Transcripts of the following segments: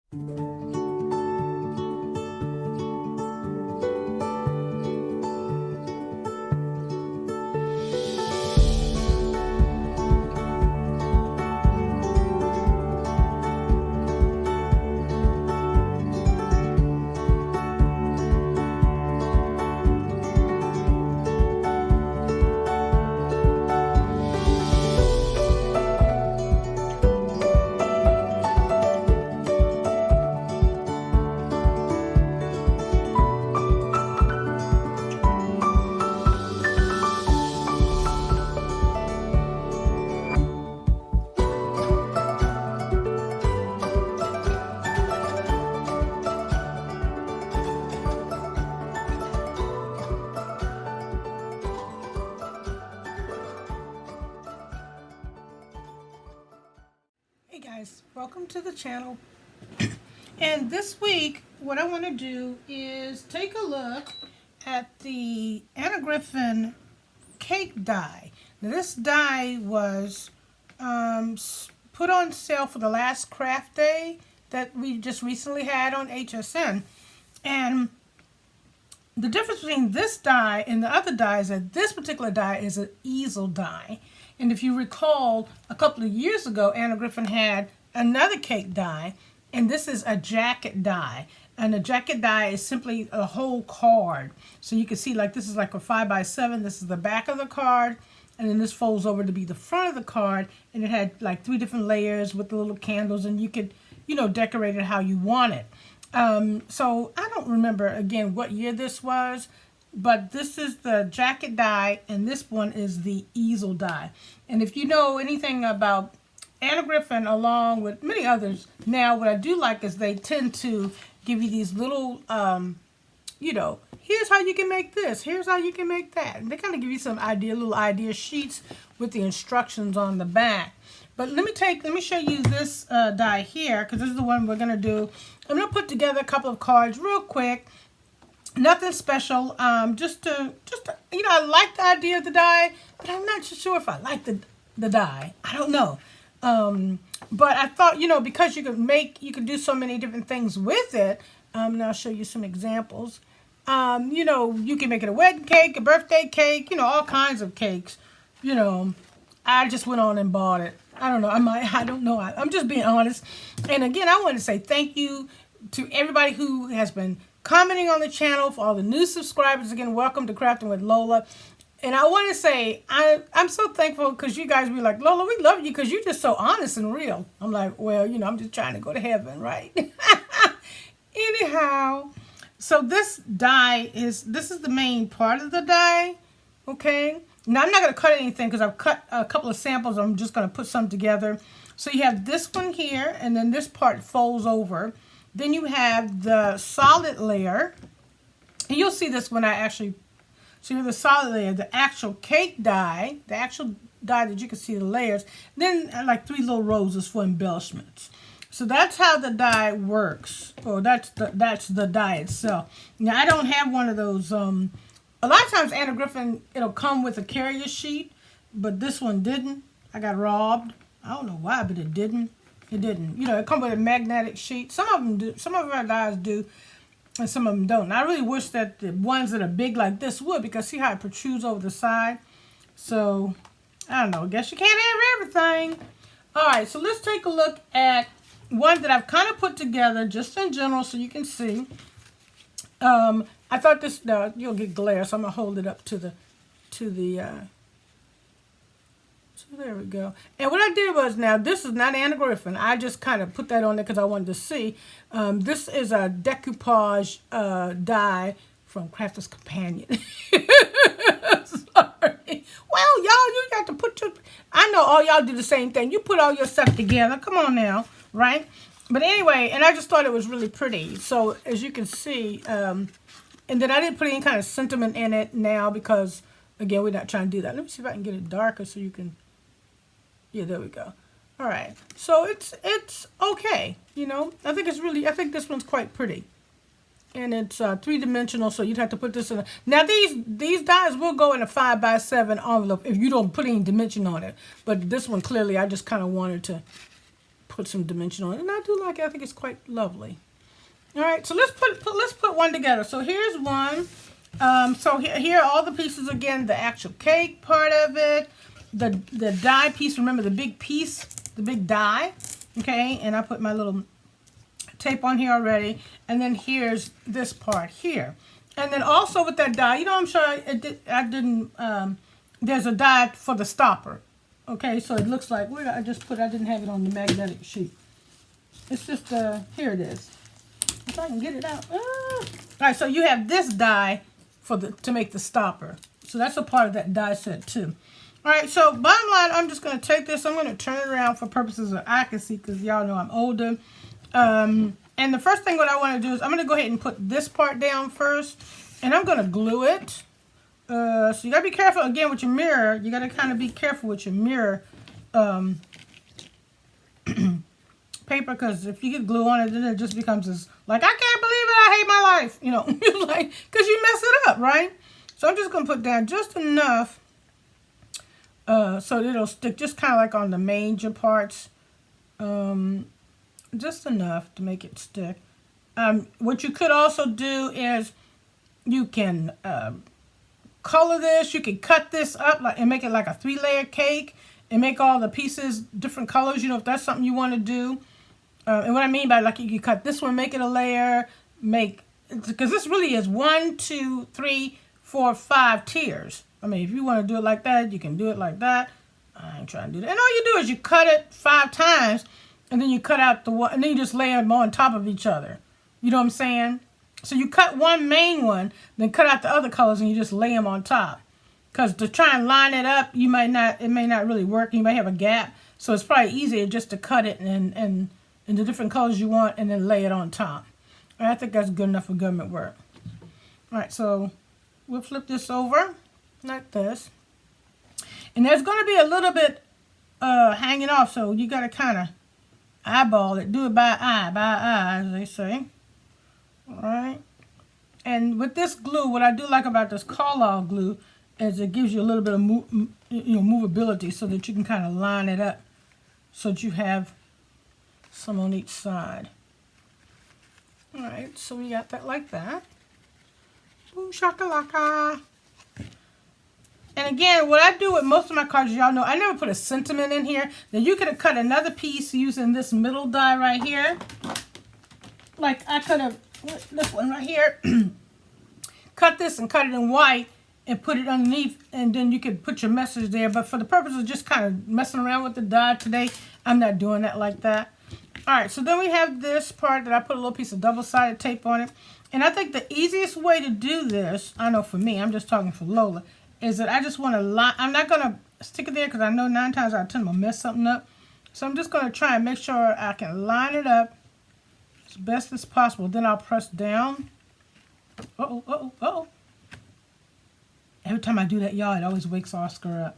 Hey guys, welcome to the channel. And this week what I want to do is take a look at the Anna Griffin cake die. Now this die was put on sale for the last craft day that we just recently had on HSN. And the difference between this die and the other die is that this particular die is an easel die. And if you recall, a couple of years ago, Anna Griffin had another cake die, and this is a jacket die. And a jacket die is simply a whole card. So you can see, like, this is like a 5x7. This is the back of the card, and then this folds over to be the front of the card. And it had like 3 different layers with the little candles, and you could, decorate it how you want it. So I don't remember, again, what year this was. But this is the jacket die, and this one is the easel die. And if you know anything about Anna Griffin, along with many others, now what I do like is they tend to give you these little, here's how you can make this, here's how you can make that. And they kind of give you some little idea sheets with the instructions on the back. But let me show you this die here, because this is the one we're going to do. I'm going to put together a couple of cards real quick. Nothing special, just to, I like the idea of the die, but I'm not sure if I like the die. I don't know. But I thought, because you could do so many different things with it, and I'll show you some examples. You can make it a wedding cake, a birthday cake, all kinds of cakes. I just went on and bought it. I don't know. I don't know. I'm just being honest. And again, I want to say thank you to everybody who has been commenting on the channel, for all the new subscribers. Again, welcome to Crafting with Lola. And I want to say, I'm so thankful because you guys be like, Lola, we love you because you're just so honest and real. I'm like, well, I'm just trying to go to heaven, right? Anyhow, so this die this is the main part of the die, okay? Now, I'm not going to cut anything because I've cut a couple of samples. I'm just going to put some together. So you have this one here, and then this part folds over. Then you have the solid layer, and you'll see this when I actually, so you have the solid layer, the actual cake die, the actual die that you can see the layers, then like 3 little roses for embellishments. So that's how the die works, or that's the die itself. Now, I don't have one of those, a lot of times Anna Griffin, it'll come with a carrier sheet, but this one didn't. I got robbed. I don't know why, but it didn't. It didn't. It comes with a magnetic sheet. Some of them do. Some of our dies do, and some of them don't. And I really wish that the ones that are big like this would, because see how it protrudes over the side? So, I don't know. I guess you can't have everything. All right, so let's take a look at one that I've kind of put together just in general so you can see. I thought this, no, you'll get glare, so I'm going to hold it up to the, so there we go. And what I did was, now this is not Anna Griffin. I just kind of put that on there because I wanted to see. This is a decoupage die from Crafter's Companion. Sorry. Well, y'all, you got to put your, I know all y'all do the same thing. You put all your stuff together. Come on now, right? But anyway, and I just thought it was really pretty. So as you can see, and then I didn't put any kind of sentiment in it now because, again, we're not trying to do that. Let me see if I can get it darker so you can, yeah, there we go. All right, so it's okay, I think this one's quite pretty. And it's 3-dimensional, so you'd have to put this in. Now, these dies will go in a 5x7 envelope if you don't put any dimension on it. But this one, clearly, I just kind of wanted to put some dimension on it. And I do like it. I think it's quite lovely. All right, so let's put one together. So here's one. So here are all the pieces again. The actual cake part of it, the die piece. Remember the big piece, the big die. Okay, and I put my little tape on here already. And then here's this part here. And then also with that die, you know, I'm sure I didn't. There's a die for the stopper. Okay, so it looks like, where did I just put, I didn't have it on the magnetic sheet. It's just, here it is. If I can get it out. All right, so you have this die to make the stopper. So that's a part of that die set too. All right, so bottom line, I'm just going to take this. I'm going to turn it around for purposes of accuracy because y'all know I'm older. And the first thing what I want to do is I'm going to go ahead and put this part down first. And I'm going to glue it. So you got to be careful again with your mirror. You got to kind of be careful with your mirror paper, because if you get glue on it, then it just becomes this, like, I can't believe it, I hate my life, you know, like, because you mess it up, right? So I'm just going to put down just enough so it'll stick, just kind of like on the major parts, just enough to make it stick. What you could also do is you can color this. You can cut this up and make it like a 3-layer cake and make all the pieces different colors, you know, if that's something you want to do. And what I mean by, like, you can cut this one, make it a layer, because this really is 1, 2, 3, 4, 5 tiers. I mean, if you want to do it like that, you can do it like that. I ain't trying to do that. And all you do is you cut it 5 times, and then you cut out the one, and then you just lay them on top of each other. You know what I'm saying? So you cut one main one, then cut out the other colors, and you just lay them on top. Because to try and line it up, it may not really work. You might have a gap. So it's probably easier just to cut it and in the different colors you want, and then lay it on top. And I think that's good enough for government work. All right, so we'll flip this over like this. And there's going to be a little bit hanging off, so you got to kind of eyeball it. Do it by eye, as they say. All right. And with this glue, what I do like about this Carlisle glue is it gives you a little bit of movability so that you can kind of line it up so that you have some on each side. All right, so we got that like that. Boom shakalaka. And again, what I do with most of my cards, y'all know, I never put a sentiment in here. Then you could have cut another piece using this middle die right here. Like I could have, this one right here, cut this and cut it in white and put it underneath, and then you could put your message there. But for the purpose of just kind of messing around with the die today, I'm not doing that like that. All right, so then we have this part that I put a little piece of double-sided tape on it. And I think the easiest way to do this, I know for me, I'm just talking for Lola, is that I just want to line, I'm not going to stick it there because I know 9 times out of 10 I'm going to mess something up. So I'm just going to try and make sure I can line it up as best as possible. Then I'll press down. Uh-oh, uh-oh, uh-oh. Every time I do that, y'all, it always wakes Oscar up.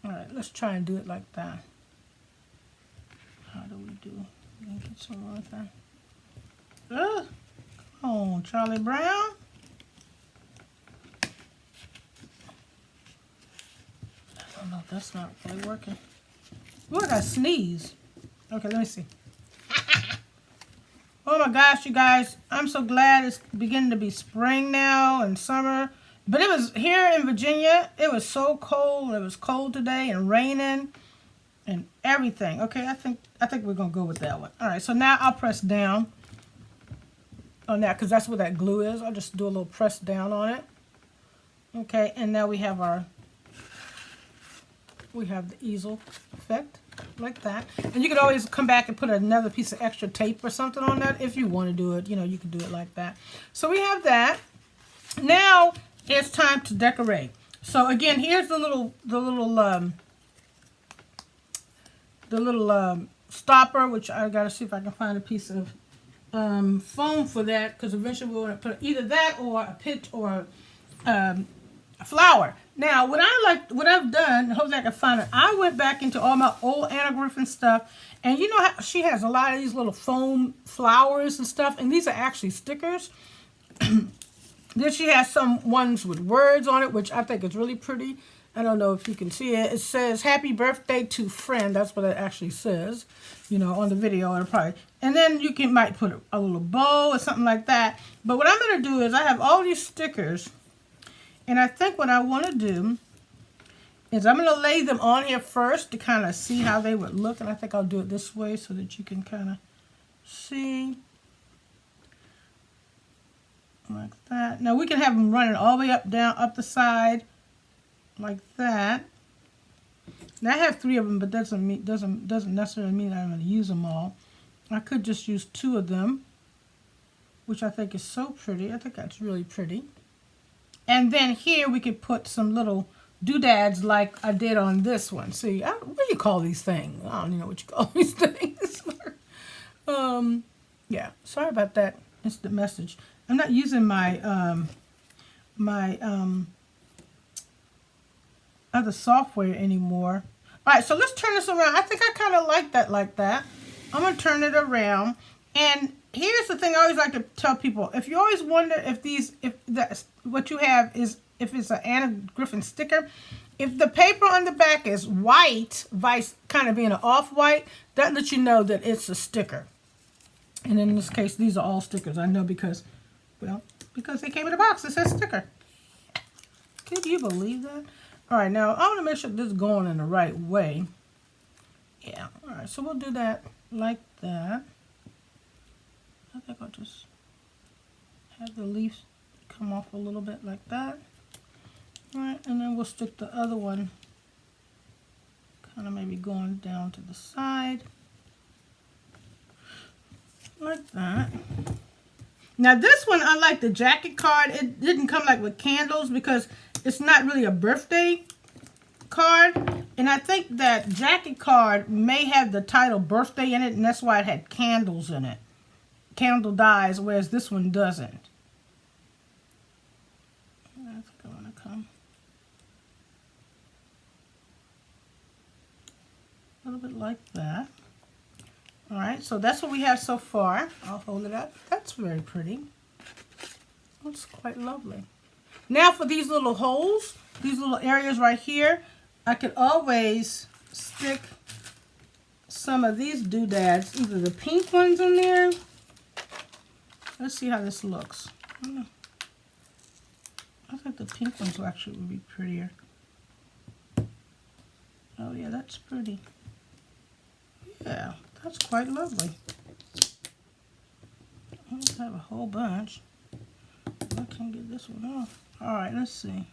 All right, let's try and do it like that. How do we do? Make it something like that. Come on, Charlie Brown. I don't know, that's not really working. Ooh, I got sneeze. Okay, let me see. Oh my gosh, you guys, I'm so glad it's beginning to be spring now and summer. But it was here in Virginia, it was so cold. It was cold today and raining and everything. Okay, I think we're gonna go with that one. All right, so now I'll press down on that because that's where that glue is. I'll just do a little press down on it. Okay, and now we have the easel effect like that. And you could always come back and put another piece of extra tape or something on that if you want to do it. You know, you can do it like that. So we have that. Now it's time to decorate. So again, here's the little stopper, which I gotta see if I can find a piece of foam for that, because eventually we're gonna put either that or a pitch or a flower. Now, what I've done, hopefully I can find it. I went back into all my old Anna Griffin stuff, and you know how she has a lot of these little foam flowers and stuff, and these are actually stickers. Then she has some ones with words on it, which I think is really pretty. I don't know if you can see it. It says, happy birthday to friend. That's what it actually says, you know, on the video. It'll probably, and then you might put a little bow or something like that. But what I'm going to do is I have all these stickers. And I think what I want to do is I'm going to lay them on here first to kind of see how they would look. And I think I'll do it this way so that you can kind of see. Like that. Now we can have them running all the way up, down, up the side. Like that. Now I have 3 of them, but doesn't necessarily mean I'm going to use them all. I could just use 2 of them, which I think is so pretty. I think that's really pretty. And then here we could put some little doodads like I did on this one. See, what do you call these things? I don't even know what you call these things. Yeah, sorry about that instant message. I'm not using my other software anymore. All right, so let's turn this around. I think I kind of like that I'm going to turn it around. And here's the thing I always like to tell people. If you always wonder what you have is, if it's an Anna Griffin sticker, if the paper on the back is white, vice kind of being an off-white, that lets you know that it's a sticker. And in this case, these are all stickers. I know because, well, because they came in a box that says sticker. Can you believe that? All right, now I want to make sure this is going in the right way. Yeah, all right, so we'll do that like that. I think I'll just have the leaves come off a little bit like that. All right, and then we'll stick the other one kind of maybe going down to the side. Like that. Now this one, unlike the jacket card, it didn't come like with candles because it's not really a birthday card. And I think that jacket card may have the title birthday in it, and that's why it had candles in it. Candle dies, whereas this one doesn't. I think I want to come a little bit like that. All right, so that's what we have so far. I'll hold it up. That's very pretty. That's quite lovely. Now for these little holes, these little areas right here, I could always stick some of these doodads, either the pink ones in there. Let's see how this looks. I think the pink ones actually would be prettier. Oh yeah, that's pretty. Yeah, that's quite lovely. I have a whole bunch. I can get this one off. All right, let's see.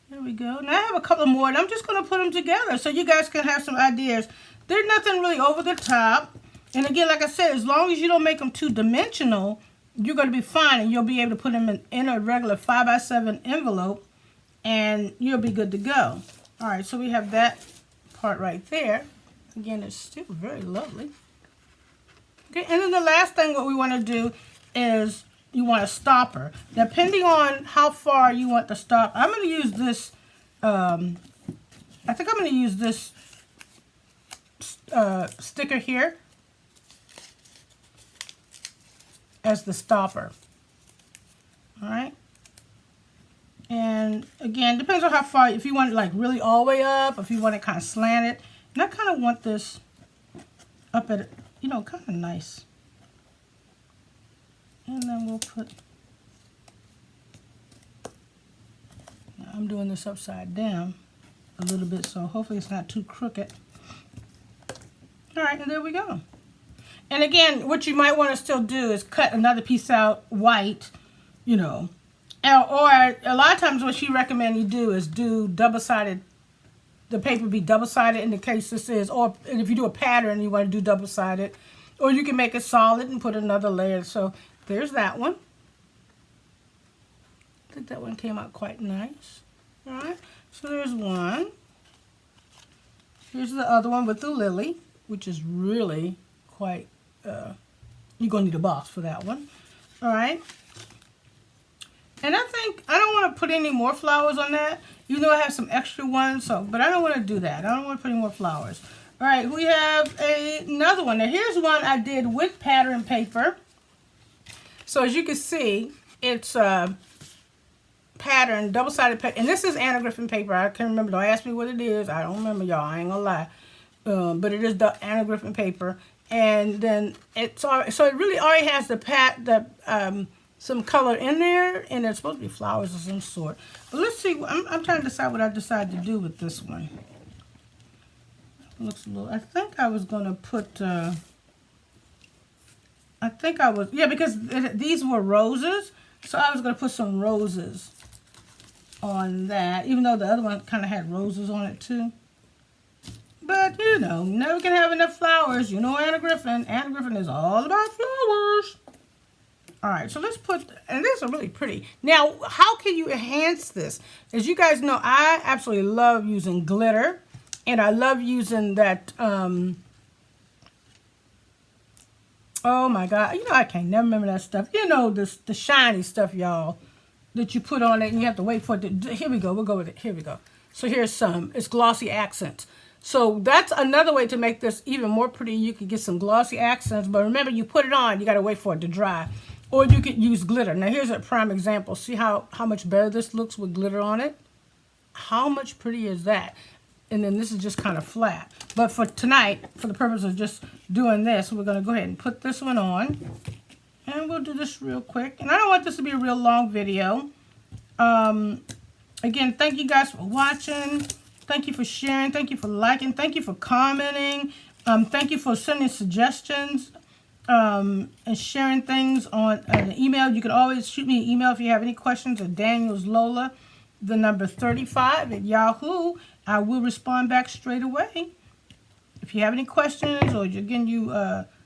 There we go. Now I have a couple more, and I'm just going to put them together so you guys can have some ideas. There's nothing really over the top. And again, like I said, as long as you don't make them two-dimensional, you're going to be fine, and you'll be able to put them in a regular 5x7 envelope, and you'll be good to go. All right, so we have that part right there. Again, it's still very lovely. Okay, and then the last thing what we want to do is you want a stopper. Depending on how far you want the stop, I'm going to use this, I think I'm going to use this sticker here as the stopper. All right. And again, depends on how far, if you want it like really all the way up, if you want it kind of slanted. And I kind of want this up at, you know, kind of nice. And then we'll put, now I'm doing this upside down a little bit, so hopefully it's not too crooked. All right, and there we go. And again, what you might want to still do is cut another piece out white, you know. Or a lot of times what she recommends you do is do double-sided, the paper be double-sided in the case this is, or if you do a pattern you want to do double-sided, or you can make it solid and put another layer. So there's that one. I think that one came out quite nice. All right, so there's one. Here's the other one with the lily, which is really quite, you're going to need a box for that one. All right. And I think, I don't want to put any more flowers on that, even though I have some extra ones, so, but I don't want to do that. I don't want to put any more flowers. All right, we have another one. Now, here's one I did with pattern paper. So, as you can see, it's pattern, double-sided pattern, and this is Anna Griffin paper. I can't remember. Don't ask me what it is. I don't remember, y'all. I ain't gonna lie. But it is the Anna Griffin paper, and then it's all, so it really already has some color in there, and it's supposed to be flowers of some sort. But let's see. I'm trying to decide what I decide to do with this one. It looks a little. I think I was gonna put. Yeah, because these were roses, so I was gonna put some roses on that, even though the other one kind of had roses on it too. But, you know, never can have enough flowers. You know Anna Griffin. Anna Griffin is all about flowers. All right, so let's put, and these are really pretty. Now, how can you enhance this? As you guys know, I absolutely love using glitter. And I love using that, oh my God. You know, I can't never remember that stuff. You know, the shiny stuff, y'all, that you put on it and you have to wait for it to, here we go. We'll go with it. Here we go. So here's some. It's glossy accents. So that's another way to make this even more pretty. You could get some glossy accents, but remember, you put it on, you got to wait for it to dry. Or you could use glitter. Now here's a prime example. See how much better this looks with glitter on it? How much prettier is that? And then this is just kind of flat. But for tonight, for the purpose of just doing this, we're going to go ahead and put this one on. And we'll do this real quick. And I don't want this to be a real long video. Again, thank you guys for watching. Thank you for sharing. Thank you for liking. Thank you for commenting. Thank you for sending suggestions and sharing things on an email. You can always shoot me an email if you have any questions at DanielsLola, the number 35 at Yahoo. I will respond back straight away. If you have any questions, or again, you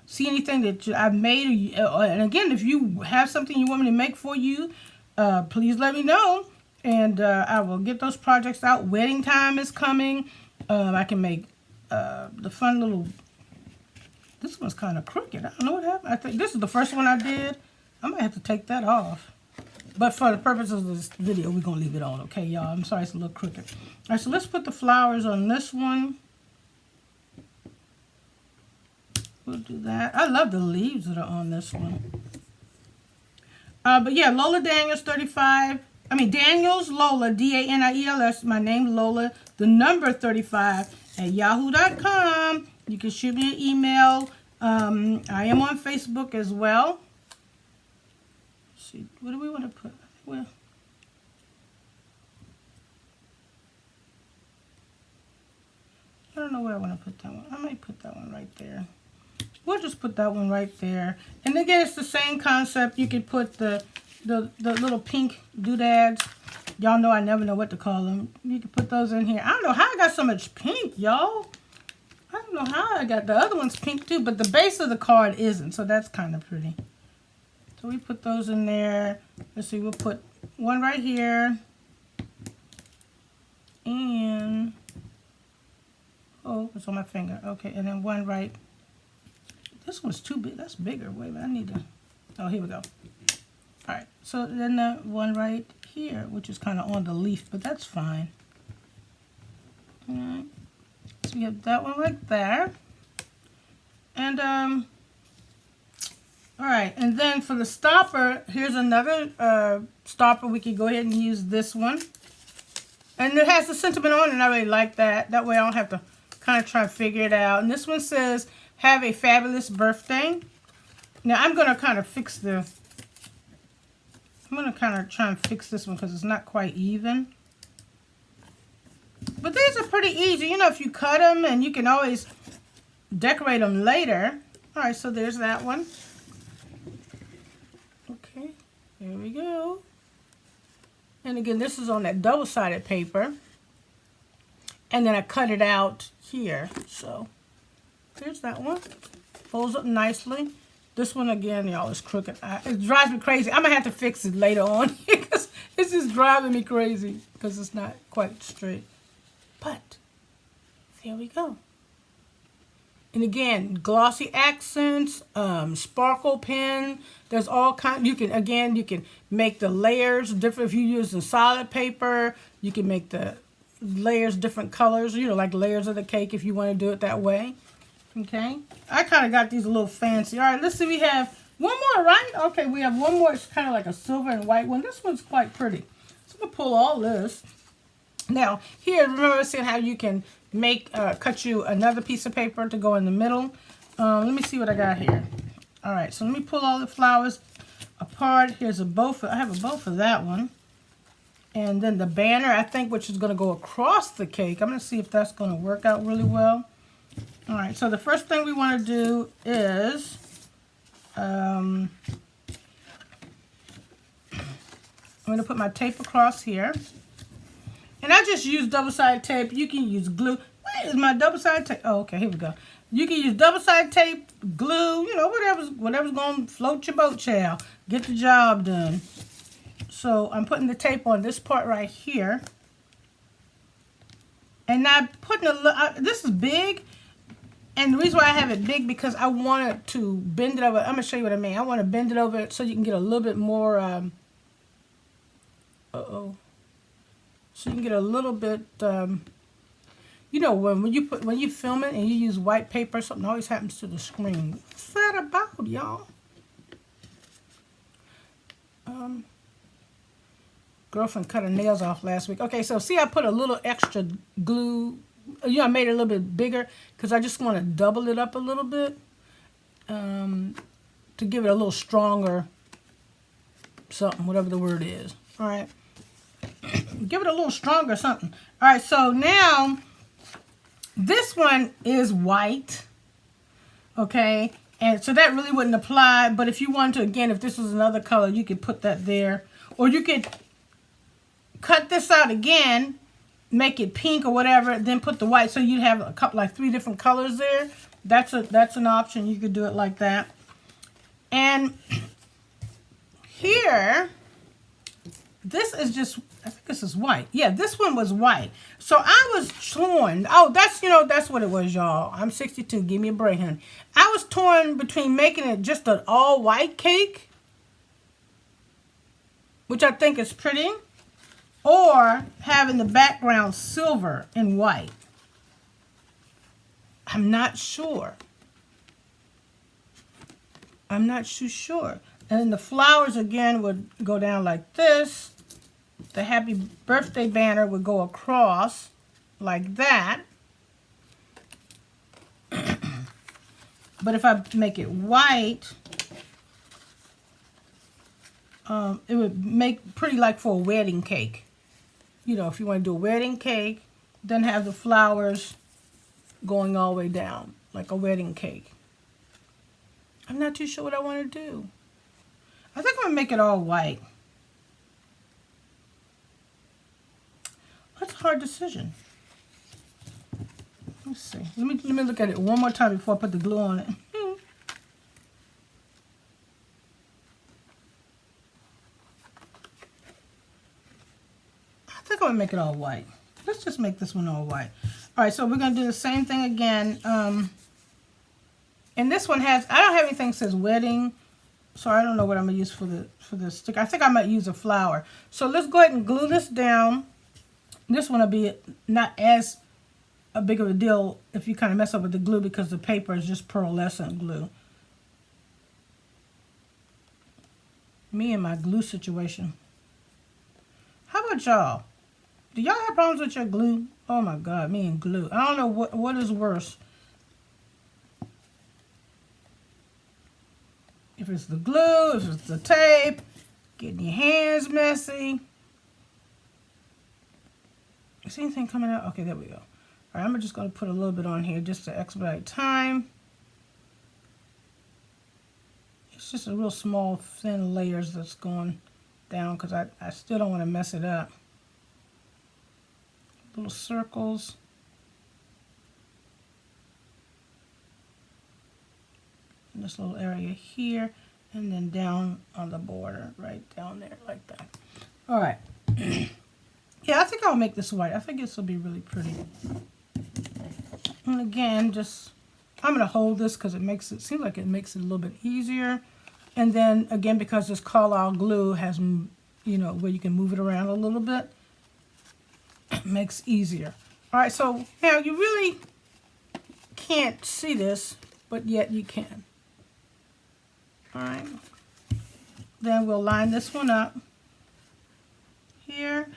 see anything that I've made, and again, if you have something you want me to make for you, please let me know. And I will get those projects out. Wedding time is coming. I can make the fun little... This one's kind of crooked. I don't know what happened. I think this is the first one I did. I might have to take that off. But for the purposes of this video, we're going to leave it on. Okay, y'all? I'm sorry it's a little crooked. All right, so let's put the flowers on this one. We'll do that. I love the leaves that are on this one. But yeah, Lola Daniels 35... Daniels Lola, D-A-N-I-E-L-S, my name Lola, the number 35 at yahoo.com. You can shoot me an email. I am on Facebook as well. Let's see, what do we want to put? Well, I don't know where I want to put that one. I might put that one right there. We'll just put that one right there. And again, it's the same concept. You could put the little pink doodads. Y'all know I never know what to call them. You can put those in here. I don't know how I got so much pink, y'all. I don't know how I got the other one's pink too, but the base of the card isn't, so that's kind of pretty. So we put those in there. Let's see, we'll put one right here. And, oh, it's on my finger. Okay, and then one right. This one's too big. That's bigger. Wait a minute, I need to, oh, here we go. All right, so then the one right here, which is kind of on the leaf, but that's fine. All right, so we have that one like that. And, all right, and then for the stopper, here's another stopper. We could go ahead and use this one. And it has the sentiment on it, and I really like that. That way I don't have to kind of try to figure it out. And this one says, have a fabulous birthday. Now, I'm going to kind of fix the... I'm going to kind of try and fix this one because it's not quite even. But these are pretty easy. You know, if you cut them, and you can always decorate them later. All right, so there's that one. Okay, there we go. And again, this is on that double-sided paper. And then I cut it out here. So there's that one. Folds up nicely. This one, again, y'all, is crooked. It drives me crazy. I'm going to have to fix it later on because it's just driving me crazy because it's not quite straight. But there we go. And again, glossy accents, sparkle pen. There's all kinds. You can make the layers different. If you use the solid paper, you can make the layers different colors, you know, like layers of the cake if you want to do it that way. Okay, I kind of got these a little fancy. All right, let's see. We have one more, right? Okay, we have one more. It's kind of like a silver and white one. This one's quite pretty. So I'm going to pull all this. Now, here, remember I said how you can cut you another piece of paper to go in the middle. Let me see what I got here. All right, so let me pull all the flowers apart. Here's a bow for, I have a bow for that one. And then the banner, I think, which is going to go across the cake. I'm going to see if that's going to work out really well. All right, so the first thing we want to do is I'm going to put my tape across here. And I just use double-sided tape. You can use glue. Where is my double-sided tape? Oh, okay, here we go. You can use double-sided tape, glue, you know, whatever's going to float your boat, child. Get the job done. So I'm putting the tape on this part right here. And I'm putting this is big. And the reason why I have it big because I wanted to bend it over. I'm going to show you what I mean. I want to bend it over so you can get a little bit more, so you can get a little bit, you know, when you film it and you use white paper, something always happens to the screen. What's that about, y'all? Girlfriend cut her nails off last week. Okay, so see I put a little extra glue. You know, I made it a little bit bigger because I just want to double it up a little bit to give it a little stronger something, whatever the word is. All right. Give it a little stronger something. All right, so now this one is white. Okay, and so that really wouldn't apply. But if you wanted to, again, if this was another color, you could put that there. Or you could cut this out again, make it pink or whatever, then put the white. So you'd have a couple, like 3 different colors there. That's an option. You could do it like that. And here, this is just, I think this is white. Yeah, this one was white. So I was torn. Oh, that's what it was, y'all. I'm 62. Give me a break, honey. I was torn between making it just an all-white cake, which I think is pretty, or having the background silver and white. I'm not sure. I'm not too sure. And then the flowers, again, would go down like this. The happy birthday banner would go across like that. But if I make it white, it would make pretty like for a wedding cake. You know, if you want to do a wedding cake, then have the flowers going all the way down, like a wedding cake. I'm not too sure what I want to do. I think I'm going to make it all white. That's a hard decision. Let's see. Let me look at it one more time before I put the glue on it. I think I'm going to make it all white. Let's just make this one all white. All right, so we're going to do the same thing again. And this one has, I don't have anything that says wedding, so I don't know what I'm going to use for the sticker. I think I might use a flower. So let's go ahead and glue this down. This one will be not as a big of a deal if you kind of mess up with the glue because the paper is just pearlescent glue. Me and my glue situation. How about y'all? Do y'all have problems with your glue? Oh my God, me and glue. I don't know what is worse. If it's the glue, if it's the tape, getting your hands messy. Is anything coming out? Okay, there we go. All right, I'm just going to put a little bit on here just to expedite time. It's just a real small, thin layers that's going down because I still don't want to mess it up. Little circles. In this little area here, and then down on the border, right down there, like that. All right. Yeah, I think I'll make this white. I think this will be really pretty. And again, I'm going to hold this because it seems like it makes it a little bit easier. And then, again, because this Carlisle glue has, you know, where you can move it around a little bit, it makes it easier. All right, so now you really can't see this, but yet you can. All right. Then we'll line this one up here.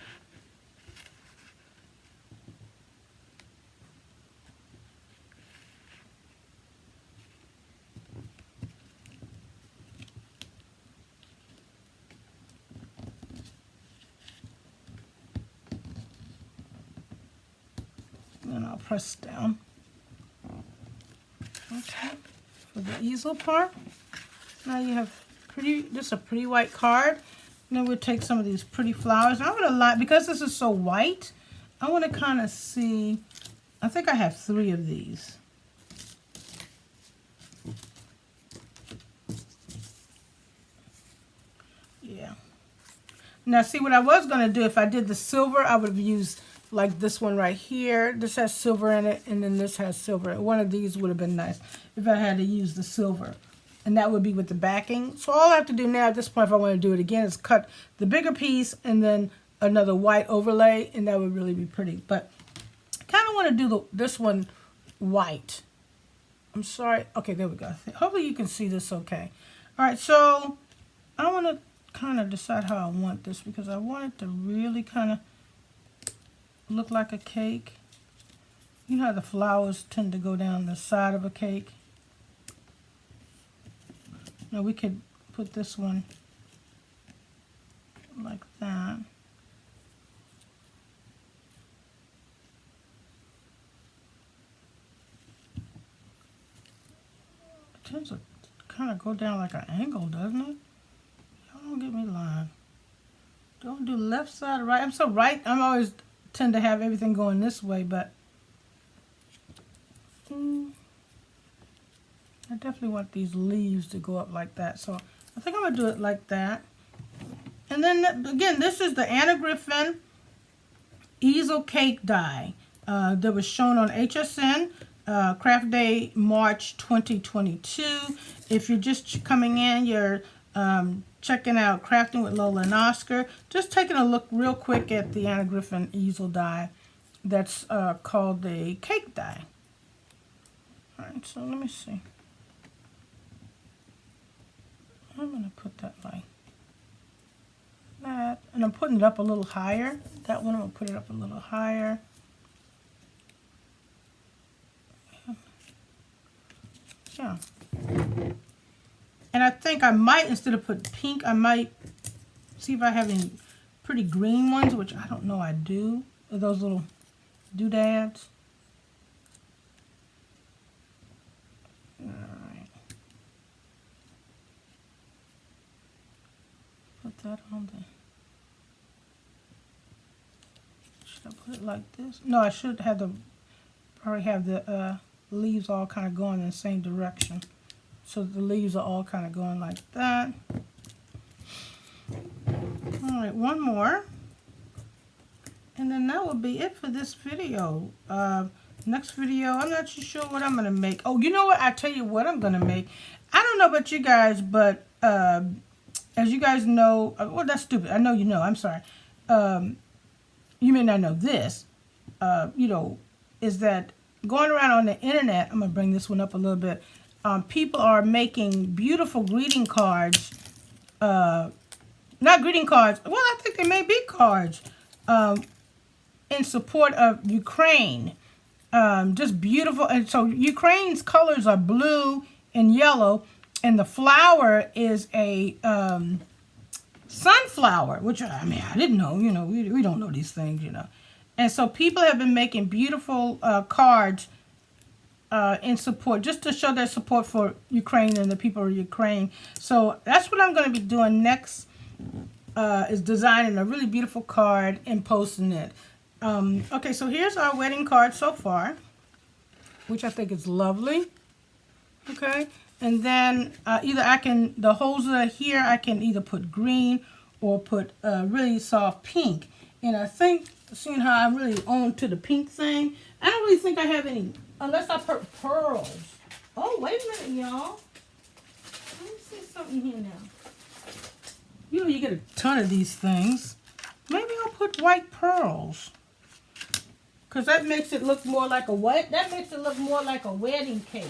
And I'll press down. Okay, for the easel part. Now you have this is a pretty white card. And then we'll take some of these pretty flowers. I'm gonna line, because this is so white, I want to kind of see. I think I have 3 of these. Yeah. Now see, what I was gonna do, if I did the silver, I would have used like this one right here. This has silver in it, and then this has silver. One of these would have been nice if I had to use the silver. And that would be with the backing. So all I have to do now at this point, if I want to do it again, is cut the bigger piece and then another white overlay, and that would really be pretty. But I kind of want to do this one white. I'm sorry. Okay, there we go. Hopefully you can see this okay. All right, so I want to kind of decide how I want this, because I want it to really kind of look like a cake. You know how the flowers tend to go down the side of a cake? Now we could put this one like that. It tends to kind of go down like an angle, doesn't it? Y'all don't get me lying. Don't do left side or right. I'm so right. I'm always tend to have everything going this way, but I definitely want these leaves to go up like that. So I think I'm going to do it like that. And then, again, this is the Anna Griffin Easel Cake Die that was shown on HSN Craft Day March 2022. If you're just coming in, you're checking out Crafting with Lola and Oscar. Just taking a look real quick at the Anna Griffin Easel Die that's called the Cake Die. All right, so let me see. I'm going to put that like that. And I'm putting it up a little higher. That one, I'm going to put it up a little higher. Yeah. And I think I might, instead of put pink, I might see if I have any pretty green ones, which I don't know I do. Are those little doodads? Alright. Put that on there. Should I put it like this? No, I should have probably have the leaves all kind of going in the same direction. So the leaves are all kind of going like that. Alright, one more. And then that will be it for this video. Next video, I'm not too sure what I'm going to make. Oh, you know what? I'll tell you what I'm going to make. I don't know about you guys, but as you guys know, well, that's stupid. I know you know. I'm sorry. You may not know this, you know, is that going around on the internet, I'm going to bring this one up a little bit. People are making beautiful greeting cards. Not greeting cards. Well, I think they may be cards in support of Ukraine. Just beautiful. And so Ukraine's colors are blue and yellow. And the flower is a sunflower, which, I mean, I didn't know. You know, we don't know these things, you know. And so people have been making beautiful cards in support, just to show their support for Ukraine and the people of Ukraine. So that's what I'm going to be doing next, is designing a really beautiful card and posting it. Okay, so here's our wedding card so far, which I think is lovely. Okay, and then either the holes that are here, I can either put green or put really soft pink. And I think, seeing how I'm really on to the pink thing, I don't really think I have any, unless I put pearls. Oh, wait a minute, y'all. Let me see something here now. You know, you get a ton of these things. Maybe I'll put white pearls. Because that makes it look more like a what? That makes it look more like a wedding cake.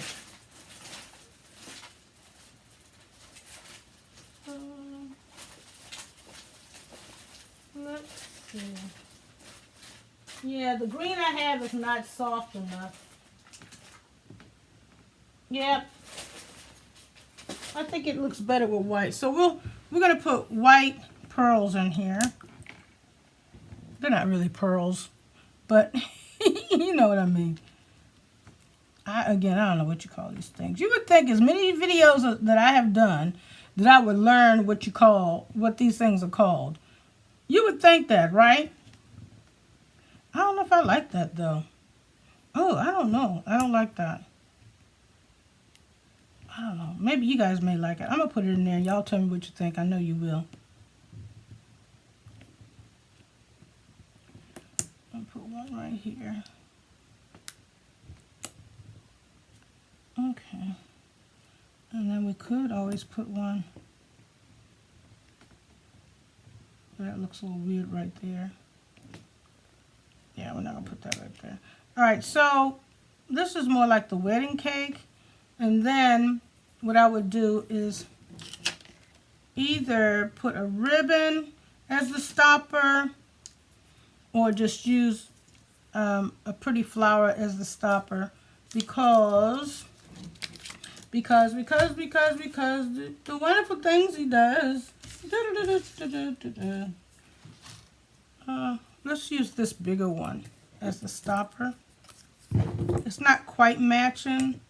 Let's see. Yeah, the green I have is not soft enough. Yep. I think it looks better with white. So we're gonna put white pearls in here. They're not really pearls, but you know what I mean. Again, I don't know what you call these things. You would think as many videos that I have done that I would learn what these things are called. You would think that, right? I don't know if I like that though. Oh, I don't know. I don't like that. I don't know. Maybe you guys may like it. I'm going to put it in there. Y'all tell me what you think. I know you will. I'll put one right here. Okay. And then we could always put one. That looks a little weird right there. Yeah, we're not going to put that right there. All right, so this is more like the wedding cake. And then what I would do is either put a ribbon as the stopper or just use a pretty flower as the stopper because the wonderful things he does. Let's use this bigger one as the stopper. It's not quite matching,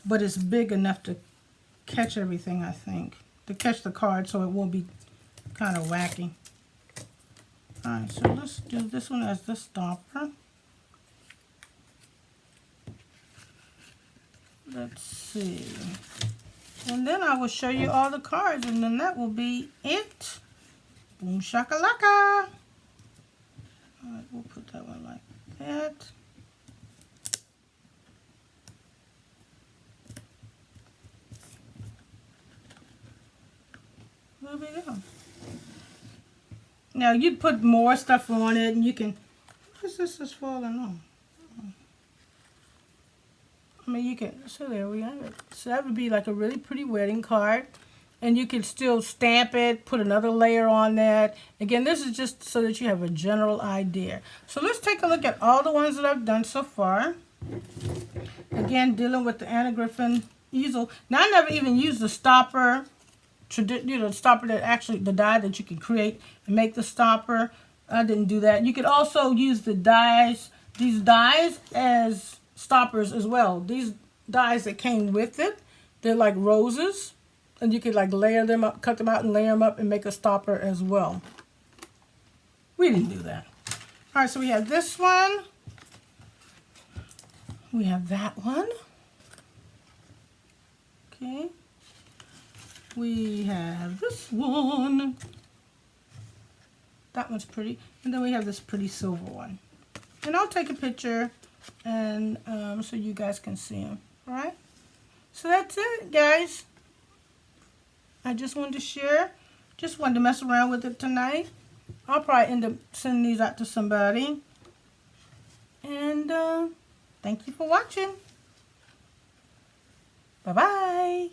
but it's big enough to catch everything, I think. To catch the card so it won't be kind of wacky. Alright, so let's do this one as the stopper. Let's see. And then I will show you all the cards, and then that will be it. Boom shakalaka. Alright, we'll put that one like that. There we go. Now you'd put more stuff on it, and you can. What is this that's falling off? I mean, you can. So there we have it. So that would be like a really pretty wedding card, and you can still stamp it, put another layer on that. Again, this is just so that you have a general idea. So let's take a look at all the ones that I've done so far. Again, dealing with the Anna Griffin easel. Now I never even used the stopper. The stopper that actually, the die that you can create and make the stopper. I didn't do that. You could also use the dies, these dies as stoppers as well. These dies that came with it, they're like roses, and you could like layer them up, cut them out and layer them up and make a stopper as well. We didn't do that. All right, so we have this one. We have that one. Okay. We have this one. That one's pretty. And then we have this pretty silver one. And I'll take a picture and so you guys can see them. All right? So that's it, guys. I just wanted to share. Just wanted to mess around with it tonight. I'll probably end up sending these out to somebody. And thank you for watching. Bye-bye.